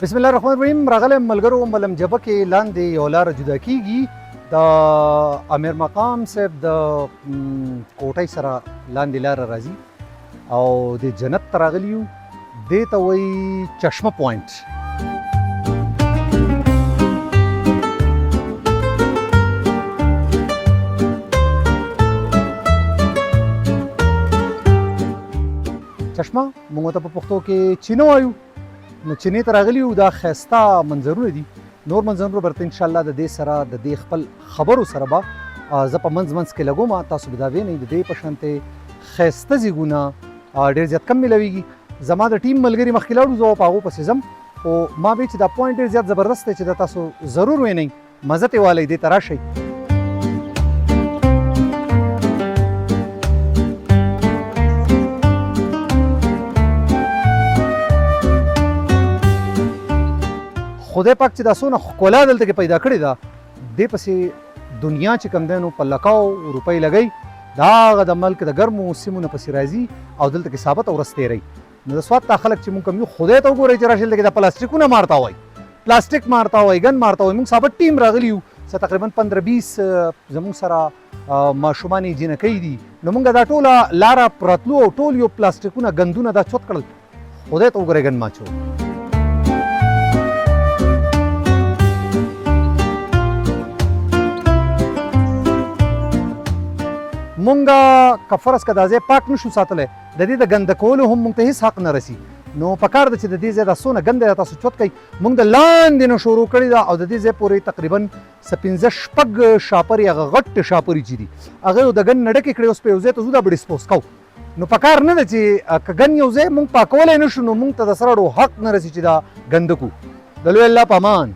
بسم الله الرحمن الرحیم. راغلی ملګرو ملم جبه کې لاندې یو لاره جدا کیږي د امیر مقام صاحب د کوټۍ سره لاندې لاره راځي او د جنت ته راغلي یو. دې ته وایي چشمه پوائنٹ. چشمه موږ ته په پښتو کې چینه وایو. نو چینې ته راغلي یو. دا ښایسته منظرونه دي. نور منظرونه برته انشاءالله د دې سره د دې خپل خبرو سره به زه په منځ کې لګوم. تاسو به دا وینئ د دې په شانتې ښایسته ځایونه ډېر زیات کم میلاویږي. زما د ټیم ملګري مخکې لاړو، زه په هغو پسې ځم. خو ما وی چې دا پوینټ ډېر زیات زبردست دی چې دا تاسو ضرور وینئ، مزه ترې والی، دې ته راشئ. خدای پاک چې دا څونه ښکلا دلته کې پیدا کړې ده، دې پسې دنیا چې کوم دی نو په لکاو روپۍ لګوي. د هغه د ملک د ګرمو سیمو نه پسې راځي او دلته کې ثابت او ورځ تېروي. نو د سوات دا خلک چې مونږ کوم یو، خدای ته وګورئ چې راشي دلته کې دا پلاستیکونه مارتا وایي، پلاستیک مارتا وایي، ګن مارتا وایي. مونږ ثابت ټیم راغلي یو، څه تقریبا 15-20 زمونږ سره ماشومان یې جینکۍ دي. نو مونږ دا ټوله لاره پرتلو او ټول یو پلاستیکونه ګندونه دا چوت کړل. خدای ته وګورئ ګن ماچو. مونږه که فرض که دا ځای پاک نشو ساتلی، د دې د ګنده کولو هم مونږ ته هېڅ حق نه رسي. نو پکار ده چې د دې ځای دا څونه ګنده ده تاسو چوت کوئ. مونږ د لاندې نه شروع کړې ده او د دې ځای پورې تقریبا 15-16 شاپرې، هغه غټ شاپرې چې دي هغه یو د ګن نه ډکې کړې. اوس په یو ځای ته ځو دا به ډسپوز کوو. نو پکار نه ده چې که ګن یو ځای مونږ پاکولی نه شو نو مونږ ته د سره حق نه رسي چې دا ګنده کړو. د لوی الله په امان.